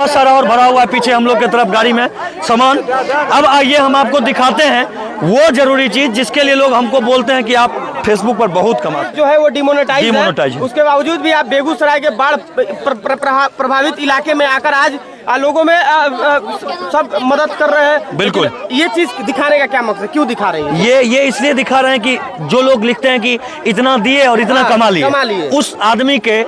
बहुत सारा और भरा हुआ है पीछे हम लोग की तरफ गाड़ी में सामान। अब आइए हम आपको दिखाते हैं वो जरूरी चीज जिसके लिए लोग हमको बोलते हैं कि आप फेसबुक पर बहुत कमाते जो है वो डिमोनेटाइज है। उसके बावजूद भी आप बेगूसराय के बाढ़ प्रभावित इलाके में आकर आज लोगों में सब मदद कर रहे हैं। बिल्कुल, ये चीज दिखाने का क्या मकसद, क्यों दिखा रहे हैं? ये इसलिए दिखा रहे हैं कि जो लोग लिखते हैं कि इतना दिए और इतना कमा लिए, उस आदमी के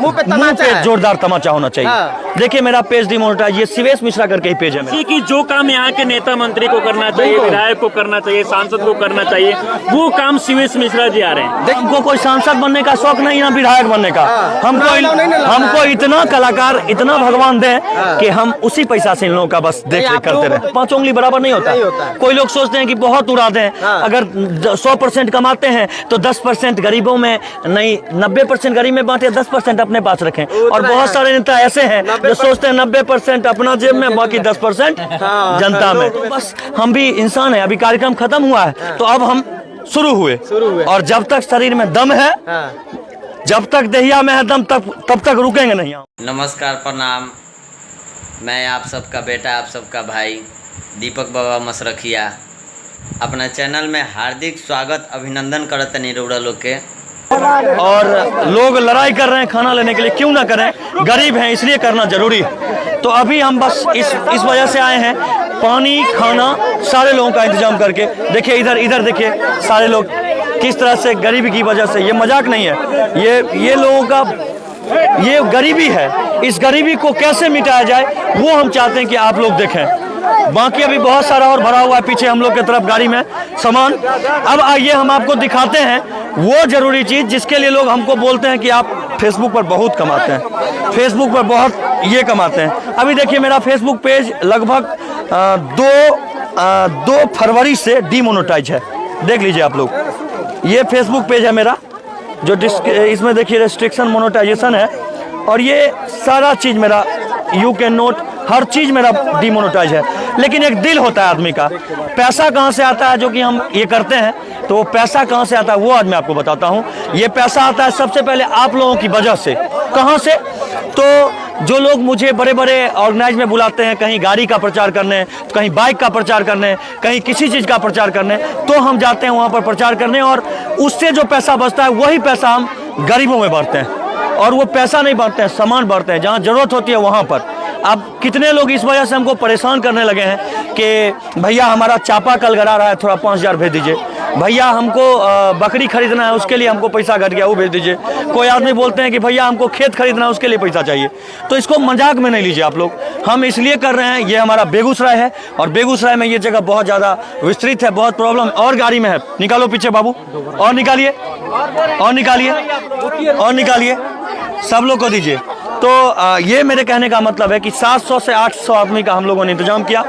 मुंह पे जोरदार तमाचा होना चाहिए। देखिए मेरा पेज डिमोनेटाइज, ये शिवेश मिश्रा करके ही पेज है मेरा। कि जो काम यहाँ के नेता मंत्री को करना चाहिए, विधायक को करना चाहिए, सांसद को करना चाहिए, वो काम शिवेश मिश्रा जी आ रहे हैं। हमको कोई सांसद बनने का शौक नहीं है, विधायक बनने का। हमको इतना कलाकार, इतना भगवान दे कि हम उसी पैसा से इन लोगों का बस देख रेख करते रहे। 5 उंगली बराबर नहीं होता। कोई लोग सोचते हैं कि बहुत उड़ाते हैं। अगर 100% कमाते हैं तो 10% गरीबों में नहीं, 90% गरीब में बांटे, 10% अपने पास रखें। और बहुत सारे नेता ऐसे हैं जो सोचते हैं 90% अपना जेब में, बाकी 10% जनता में। बस हम भी इंसान है। अभी कार्यक्रम खत्म हुआ है तो अब हम शुरू हुए और जब तक शरीर में दम है, जब तक दहिया में है दम, तब तक रुकेंगे नहीं। नमस्कार, प्रणाम। मैं आप सबका बेटा, आप सबका भाई दीपक बाबा मसरखिया अपना चैनल में हार्दिक स्वागत अभिनंदन करते नहीं रउरा लोग के। और लोग लड़ाई कर रहे हैं खाना लेने के लिए, क्यों ना करें, गरीब हैं इसलिए करना जरूरी है। तो अभी हम बस इस वजह से आए हैं, पानी खाना सारे लोगों का इंतजाम करके। देखिए इधर देखिए सारे लोग किस तरह से गरीबी की वजह से, ये मजाक नहीं है, ये लोगों का ये गरीबी है। इस गरीबी को कैसे मिटाया जाए वो हम चाहते हैं कि आप लोग देखें। बाकी अभी बहुत सारा और भरा हुआ है पीछे हम लोग की तरफ गाड़ी में सामान। अब आइए हम आपको दिखाते हैं वो जरूरी चीज जिसके लिए लोग हमको बोलते हैं कि आप फेसबुक पर बहुत कमाते हैं, फेसबुक पर बहुत ये कमाते हैं। अभी देखिए मेरा फेसबुक पेज लगभग 2 फरवरी से डिमोनेटाइज है। देख लीजिए आप लोग, ये फेसबुक पेज है मेरा, जो इसमें देखिए रेस्ट्रिक्शन मोनेटाइजेशन है। और ये सारा चीज़ मेरा यू कैन नोट, हर चीज़ मेरा डिमोनेटाइज है। लेकिन एक दिल होता है आदमी का, पैसा कहाँ से आता है जो कि हम ये करते हैं, तो वो पैसा कहाँ से आता है वो आज मैं आपको बताता हूँ। ये पैसा आता है सबसे पहले आप लोगों की वजह से। कहाँ से? तो जो लोग मुझे बड़े बड़े ऑर्गेनाइज में बुलाते हैं, कहीं गाड़ी का प्रचार करने, कहीं बाइक का प्रचार करने, कहीं किसी चीज़ का प्रचार करने, तो हम जाते हैं वहाँ पर प्रचार करने और उससे जो पैसा बचता है वही पैसा हम गरीबों में बांटते हैं। और वो पैसा नहीं बांटते हैं, सामान बांटते हैं, जहाँ ज़रूरत होती है वहाँ पर। अब कितने लोग इस वजह से हमको परेशान करने लगे हैं कि भैया हमारा चापाकल गड़ा रहा है, थोड़ा 5000 भेज दीजिए। भैया हमको बकरी खरीदना है, उसके लिए हमको पैसा घट गया, वो भेज दीजिए। कोई आदमी बोलते हैं कि भैया हमको खेत खरीदना है, उसके लिए पैसा चाहिए। तो इसको मजाक में नहीं लीजिए आप लोग, हम इसलिए कर रहे हैं। ये हमारा बेगूसराय है और बेगूसराय में ये जगह बहुत ज़्यादा विस्तृत है, बहुत प्रॉब्लम और गाड़ी में है। निकालो पीछे बाबू, और निकालिए, और निकालिए, और निकालिए, सब लोग को दीजिए। तो ये मेरे कहने का मतलब है कि 700 से 800 आदमी का हम लोगों ने इंतजाम किया।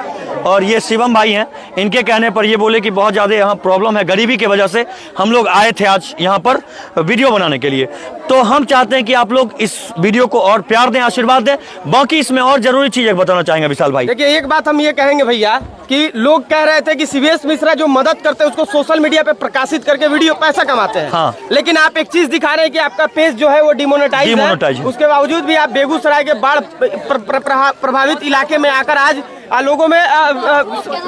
और ये शिवम भाई हैं, इनके कहने पर ये बोले कि बहुत ज़्यादा यहाँ प्रॉब्लम है, गरीबी की वजह से हम लोग आए थे आज यहाँ पर वीडियो बनाने के लिए। तो हम चाहते हैं कि आप लोग इस वीडियो को और प्यार दें, आशीर्वाद दें। बाकी इसमें और जरूरी चीज़ बताना चाहेंगे विशाल भाई। देखिए एक बात हम ये कहेंगे भैया कि लोग कह रहे थे कि शिवेश मिश्रा जो मदद करते हैं उसको सोशल मीडिया पे प्रकाशित करके वीडियो पैसा कमाते हैं। हाँ। लेकिन आप एक चीज दिखा रहे हैं कि आपका पेज जो है वो डिमोनेटाइज है। उसके बावजूद भी आप बेगूसराय के बाढ़ प्रभावित इलाके में आकर आज लोगों में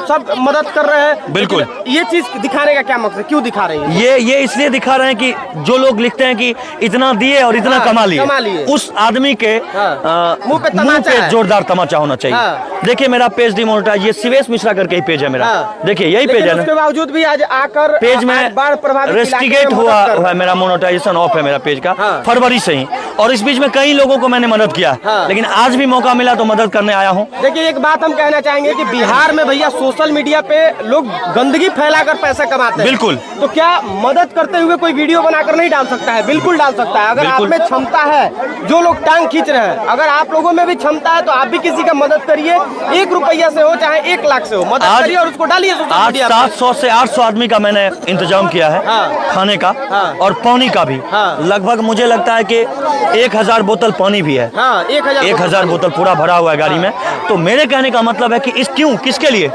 सब मदद कर रहे हैं। बिल्कुल, ये चीज दिखाने का क्या मकसद, क्यों दिखा रहे हैं? ये इसलिए दिखा रहे हैं कि जो लोग लिखते हैं कि इतना दिए और इतना कमा लिए, उस आदमी के मुंह पे जोरदार तमाचा होना चाहिए। देखिए मेरा पेज डिमोनेटाइज, ये शिवेश मिश्रा करके ही पेज है मेरा। देखिए यही पेज है ना, उसके बावजूद भी आज आकर पेज में बाढ़ प्रभावित रेस्ट्रिकेट हुआ है, मेरा मोनेटाइजेशन ऑफ है मेरा पेज का फरवरी से ही। और इस बीच में कई लोगों को मैंने मदद किया, लेकिन आज भी मौका मिला तो मदद करने आया हूँ। देखिए एक बात हम कहना चाहेंगे कि बिहार में भैया सोशल मीडिया पे लोग गंदगी फैलाकर पैसा कमाते हैं। बिल्कुल, तो क्या मदद करते हुए कोई वीडियो बनाकर नहीं डाल सकता है? बिल्कुल डाल सकता है। अगर आप में क्षमता है, जो लोग टांग खींच रहे हैं, अगर आप लोगों में भी क्षमता है तो आप भी किसी का मदद करिए। 1 रुपया से हो चाहे 1 लाख से हो, मदद करिए और उसको डालिए सोशल मीडिया पे। 700 से 800 आदमी का मैंने इंतजाम किया है, खाने का और पानी का भी। लगभग मुझे लगता है कि 1000 बोतल पानी भी है। 1000 बोतल पूरा भरा हुआ है गाड़ी में। तो मेरे कहने का मतलब है कि किसके लिए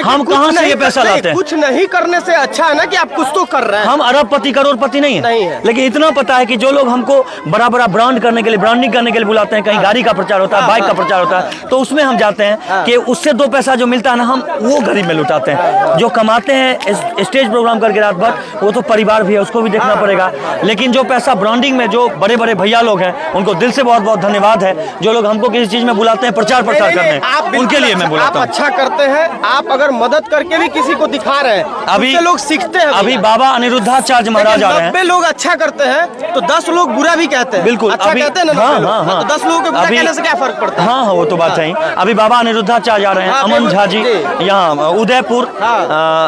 हम कहाँ से ये पैसा लाते हैं? कुछ नहीं करने से अच्छा है ना कि आप कुछ तो कर रहे हैं। हम अरबपति करोड़पति नहीं नहीं है, है। लेकिन इतना पता है कि जो लोग हमको बड़ा बड़ा ब्रांड करने के लिए, ब्रांडिंग करने के लिए बुलाते हैं, कहीं गाड़ी का प्रचार होता है, बाइक का प्रचार होता है, तो उसमें हम जाते हैं कि उससे 2 पैसा जो मिलता है ना, हम वो गरीब में लुटाते हैं। जो कमाते हैं स्टेज प्रोग्राम करके रात भर, वो तो परिवार भी है, उसको भी देखना पड़ेगा। लेकिन जो पैसा ब्रांडिंग में जो बड़े बड़े भैया लोग हैं, उनको दिल से बहुत बहुत धन्यवाद है। जो लोग हमको किसी चीज में बुलाते हैं प्रचार प्रसार करने, उनके लिए मैं बुलाता हूँ। आप अच्छा करते हैं। आप अगर मदद करके भी किसी को दिखा रहे हैं, अभी लोग सीखते हैं। अभी बाबा अनिरुद्धाचार्य महाराज आ रहे हैं। 90 लोग अच्छा करते हैं तो 10 लोग बुरा भी कहते हैं। बिल्कुल, अच्छा कहते हैं ना, 90 लोग। तो 10 लोगों के बुरा कहने से क्या फर्क पड़ता है? हाँ हाँ, वो तो बात है। अभी बाबा अनिरुद्धाचार्य आ रहे हैं, अमन झा जी यहाँ उदयपुर,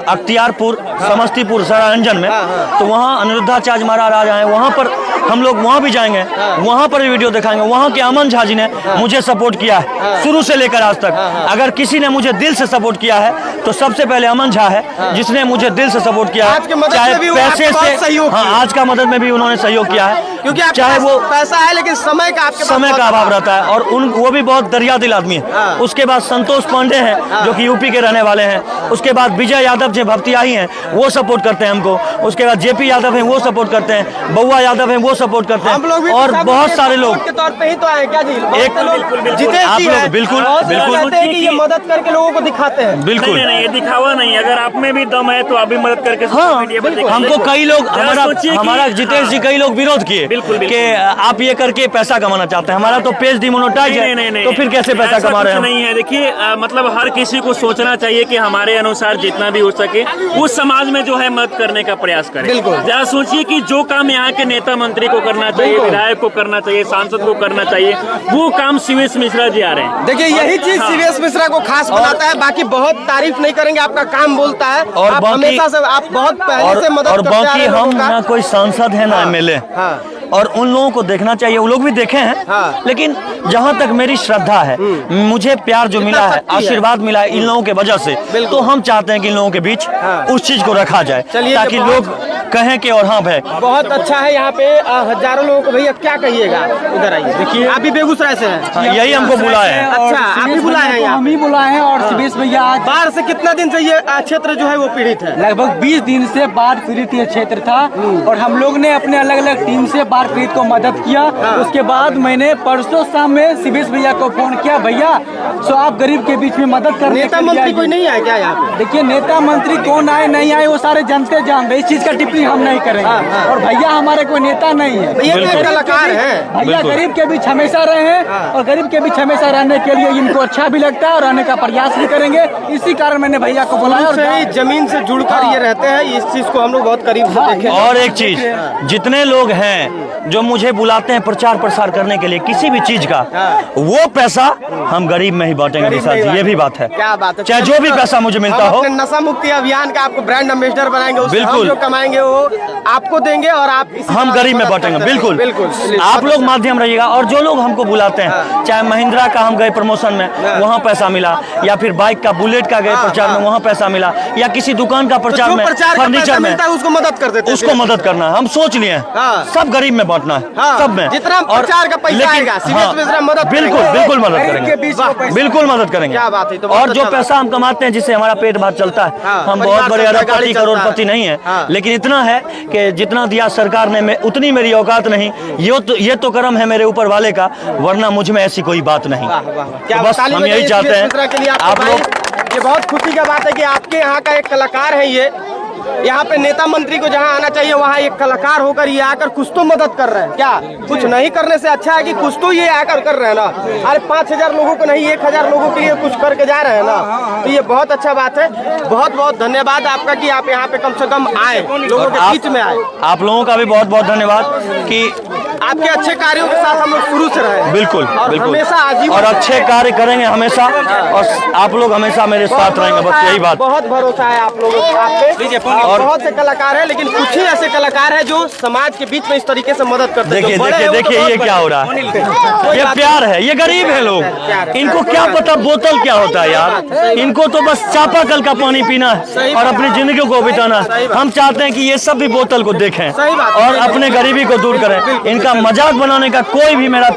अख्तियारपुर, समस्तीपुर, सरारंजन में, तो वहाँ अनिरुद्धाचार्य महाराज आ जाए, वहाँ पर हम लोग वहाँ भी जाएंगे, वहाँ पर भी वीडियो दिखाएंगे। वहाँ के अमन झा जी ने मुझे सपोर्ट किया है शुरू से लेकर आज तक। अगर किसी ने मुझे दिल से सपोर्ट किया है तो सबसे पहले अमन झा है, जिसने मुझे दिल से सपोर्ट किया है। चाहे पैसे से, हाँ, आज का मदद में भी उन्होंने सहयोग किया है, क्योंकि चाहे वो पैसा है लेकिन समय का आपके समय का अभाव रहता है, और वो भी बहुत दरिया दिल आदमी है। उसके बाद संतोष पांडे हैं जो कि यूपी के रहने वाले हैं। उसके बाद विजय यादव जो भक्तियाही हैं, वो सपोर्ट करते हैं हमको। उसके बाद जेपी यादव हैं, वो सपोर्ट करते हैं। बउआ यादव हैं, वो सपोर्ट करते हैं। और बहुत सारे लोग के तौर पे ही तो आए क्या जी? एक जितेश आप जी लोग हैं, बिल्कुल और बिल्कुल कहते हैं कि ये मदद करके लोगों को दिखाते हैं। बिल्कुल नहीं, ये दिखावा नहीं। अगर आप में भी दम है तो आप भी मदद करके हाँ, मीडिया पर दिखाइए। हमको कई लोग, हमारा जितेश जी, कई लोग विरोध किए बिल्कुल, कि आप ये करके पैसा कमाना चाहते हैं। हमारा तो पेज डिमोनेटाइज है, तो फिर कैसे पैसा कमा रहे हैं? नहीं है। देखिए, मतलब हर किसी को सोचना चाहिए कि हमारे अनुसार जितना भी हो सके उस समाज में जो है मदद करने का प्रयास करें। बिल्कुल। जरा सोचिए कि जो काम यहाँ के नेता मंत्री को करना चाहिए, विधायक को करना चाहिए, सांसद को करना चाहिए, वो काम शिवेश मिश्रा जी आ रहे हैं। देखिए, यही चीज शिवेश मिश्रा को खास बनाता है। बाकी बहुत तारीफ नहीं करेंगे, आपका काम बोलता है। और आप हमेशा से, आप बहुत पहले से मदद और करते आ रहे बाकी हैं हम लोगों का। ना कोई सांसद है ना एमएलए, और उन लोगों को देखना चाहिए। वो लोग भी देखे हैं, लेकिन जहाँ तक मेरी श्रद्धा है, मुझे प्यार जो मिला है, आशीर्वाद मिला है इन लोगों के वजह से, तो हम चाहते हैं कि इन लोगों के बीच उस चीज को रखा जाए, ताकि लोग कहें कि और हाँ भाई बहुत अच्छा है। यहाँ पे हजारों लोगों को, भैया क्या कहिएगा? उधर आइए। देखिए, आप भी बेगूसराय से हैं? यही हमको बुलाए हैं। अच्छा, आप भी बुलाए हैं? हम ही बुलाए हैं। और शिवेश भैया आज बाढ़ से कितना दिन से ये क्षेत्र जो है वो पीड़ित है? लगभग 20 दिन से बाढ़ पीड़ित ये क्षेत्र था, और हम लोग ने अपने अलग अलग टीम से बाढ़ पीड़ित को मदद किया। उसके बाद मैंने परसों शाम में शिवेश भैया को फोन किया, भैया सो आप गरीब के बीच में मदद करने नेता के लिए मंत्री आइए। कोई नहीं आया क्या यहाँ पे? देखिए, नेता मंत्री कौन आए नहीं आए वो सारे जनते जान रहे, इस चीज का टिप्पणी हम नहीं करेंगे। और भैया हमारे कोई नेता नहीं है, ये तो कलाकार है। भैया गरीब के बीच हमेशा रहे हैं, और गरीब के बीच हमेशा रहने के लिए इनको अच्छा भी लगता है और रहने का प्रयास भी करेंगे। इसी कारण मैंने भैया को बुलाया। शुरू से ही जमीन से जुड़कर ये रहते हैं, इस चीज को हम लोग बहुत करीब से देखे। और एक चीज, जितने लोग हैं जो मुझे बुलाते हैं प्रचार प्रसार करने के लिए किसी भी चीज का, वो पैसा हम गरीब में ही बांटेंगे निशा जी, ये भी बात है। क्या बात है? चाहे जो भी पैसा मुझे मिलता हो, अपने नशा मुक्ति अभियान का आपको ब्रांड एम्बेसडर बनाएंगे। उससे हम बिल्कुल। जो कमाएंगे वो आपको देंगे, और आप हम गरीब में बांटेंगे। बिल्कुल बिल्कुल। आप लोग माध्यम रहिएगा। और जो लोग हमको बुलाते हैं, चाहे महिंद्रा का हम गए प्रमोशन में, वहाँ पैसा मिला, या फिर बाइक का, बुलेट का गए प्रचार में, वहाँ पैसा मिला, या किसी दुकान का प्रचार में, फर्नीचर में, उसको मदद कर देते हैं। उसको मदद करना है। हम सोच लिए सब गरीब में बांटना है, सब में। जितना प्रचार का पैसा आएगा, शिवेश मिश्रा मदद बिल्कुल करेंगे। बिल्कुल मदद गरीब के करेंगे, बीच वो पैसा- बिल्कुल मदद करेंगे। क्या बात है, तो बहुत और जो अच्छा पैसा हम कमाते हैं, जिससे हमारा पेट भात चलता है, हम परिवार बहुत बड़े चलता है, अरबपति गाड़ी चलता है। करोड़पति नहीं है, लेकिन इतना है कि जितना दिया सरकार ने, मैं उतनी मेरी औकात नहीं। ये तो करम है मेरे ऊपर वाले का, वरना मुझ में ऐसी कोई बात नहीं। क्या बस ताली हम यही बजाइए चाहते शिवेश मिश्रा के लिए हैं आपको आप लोग। ये बहुत खुशी का बात है कि आपके यहाँ का एक कलाकार है। ये यहाँ पे नेता मंत्री को जहाँ आना चाहिए वहाँ एक कलाकार होकर ये आकर कुछ तो मदद कर रहे हैं। क्या कुछ नहीं करने से अच्छा है कि कुछ तो ये आकर कर रहे हैं ना। अरे 5000 लोगों को नहीं, 1000 लोगों के लिए कुछ करके जा रहे हैं ना, तो ये बहुत अच्छा बात है। बहुत बहुत धन्यवाद आपका कि आप यहाँ पे कम से कम आए, लोगों के बीच में आए। आप लोगों का भी बहुत बहुत धन्यवाद कि आपके अच्छे कार्यों के साथ हम लोग शुरू से रहे। बिल्कुल और बिल्कुल, हमेशा आजीवन और अच्छे कार्य करेंगे हमेशा, और आप लोग हमेशा मेरे साथ रहेंगे, बस यही बात। बहुत भरोसा है आप लोगों को, आप पे। और बहुत से कलाकार हैं, लेकिन कुछ ही ऐसे कलाकार हैं जो समाज के बीच में इस तरीके से मदद करते हैं। देखिए जो बड़े देखिए हैं, वो तो देखिए बहुत ये बड़े क्या हो रहा है, ये प्यार है, ये गरीब है लोग, इनको क्या पता बोतल क्या होता है यार। इनको तो बस चापाकल का पानी पीना है और अपनी जिंदगी को बिताना है। हम चाहते हैं कि ये सब भी बोतल को देखें सही बात है। और अपने गरीबी को दूर करें। इनका मजाक बनाने का कोई भी मेरा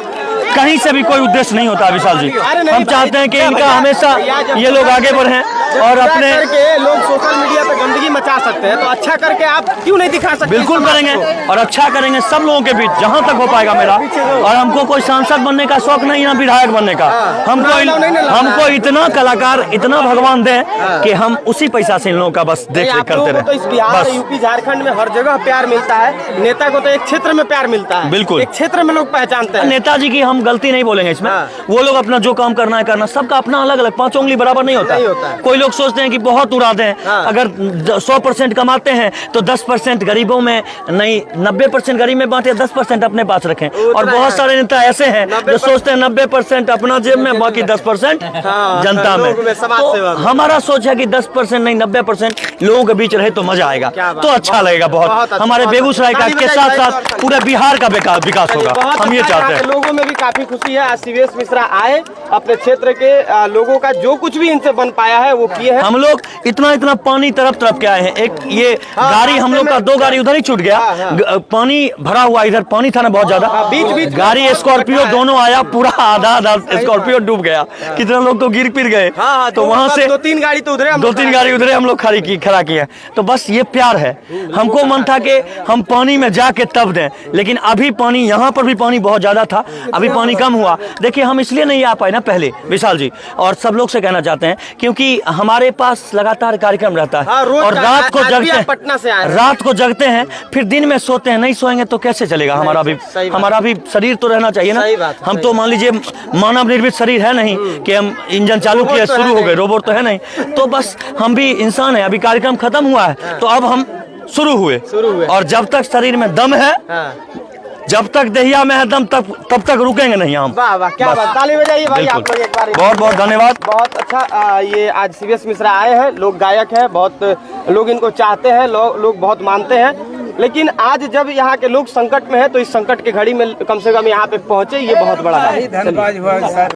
कहीं से भी कोई उद्देश्य नहीं होता विशाल जी। अरे नहीं हम भाई, चाहते हैं कि क्या इनका भैया, हमेशा भैया जब ये लोग आगे बढ़ें और बुरा अपने करके लोग सोशल मीडिया पे गंदगी मचा सकते हैं, तो अच्छा करके आप क्यों नहीं दिखा सकते? बिल्कुल समाज करेंगे को? और अच्छा करेंगे सब लोगों के बीच जहां तक हो पाएगा मेरा। और हमको कोई सांसद बनने का शौक नहीं है, विधायक बनने का। हमको इतना कलाकार, इतना भगवान दे कि हम उसी पैसा से इन लोगों का बस देख रेख करते तो इस रहे बिहार, बस। यूपी, झारखंड में हर जगह प्यार मिलता है। नेता को तो एक क्षेत्र में प्यार मिलता है, बिल्कुल। एक क्षेत्र में लोग पहचानते हैं। नेताजी की हम गलती नहीं बोलेंगे इसमें। हाँ। वो लोग अपना जो काम करना है करना, सबका अपना अलग अलग, पांचों उंगली बराबर नहीं होता नहीं होता है। कोई लोग सोचते हैं कि बहुत उड़ा दें। हाँ। अगर 100% कमाते हैं तो 10% गरीबों में नहीं, 90% गरीब में बांटे, 10% अपने पास रखें। और बहुत सारे नेता ऐसे हैं जो सोचते हैं 90% अपना जेब में, बाकी 10% हाँ, जनता में। लोग में, समाज सेवा तो में। हमारा सोच है कि 10% नहीं 90% लोगों के बीच रहे तो मजा आएगा, क्या बात, तो अच्छा लगेगा बहुत। अच्छा, हमारे बहुत बेगूसराय अच्छा। के साथ साथ पूरे बिहार का विकास होगा, हम ये चाहते हैं। लोगों में भी काफी खुशी है। आज सीवेश मिश्रा आए, अपने क्षेत्र के लोगों का जो कुछ भी इनसे बन पाया है वो किए हैं। हम लोग इतना पानी तरफ के आए हैं। एक ये गाड़ी हम लोग का 2 गाड़ी उधर ही छूट गया। पानी भरा हुआ, इधर पानी था ना बहुत ज्यादा। बीच गाड़ी स्कॉर्पियो दोनों आया, पूरा आधा स्कॉर्पियो डूब गया। कितने लोग तो गिर पिर गए। तो वहां से 2-3 गाड़ी तो उधरे, 2-3 गाड़ी उधरे हम लोग खड़ा किए। तो बस ये प्यार है। हमको मन था कि हम पानी में जाके तब दें, लेकिन अभी पानी, यहाँ पर भी पानी बहुत ज्यादा था, अभी पानी कम हुआ। देखिए हम इसलिए नहीं आ पाए ना पहले विशाल जी, और सब लोग से कहना चाहते हैं क्योंकि हमारे पास लगातार कार्यक्रम रहता है। रोज और का। रात को आज भी जगते आप हैं, पटना से आए हैं। रात को जगते हैं, फिर दिन में सोते हैं। नहीं सोएंगे तो कैसे चलेगा हमारा भी? सही बात। हमारा भी शरीर तो रहना चाहिए ना। सही बात, हम तो मान लीजिए मानव निर्मित शरीर है नहीं कि हम इंजन चालू रोबोट किए तो शुरू है हो गए, नहीं। रोबोट तो है नहीं। तो बस हम भी इंसान है। अभी कार्यक्रम खत्म हुआ है तो अब हम शुरू हुए। और जब तक शरीर में दम है, जब तक दहिया में है दम, तब तक रुकेंगे नहीं हम। वाह वाह, क्या बात, ताली बजाइए भाई आप लोग एक बार। बहुत बहुत धन्यवाद। बहुत अच्छा। ये आज सीवेश मिश्रा आए हैं, लोग गायक हैं, बहुत लोग इनको चाहते हैं, लोग बहुत मानते हैं। लेकिन आज जब यहाँ के लोग संकट में हैं, तो इस संकट की घड़ी में कम से कम यहाँ पे पहुँचे, ये बहुत बड़ा है। धन्यवाद।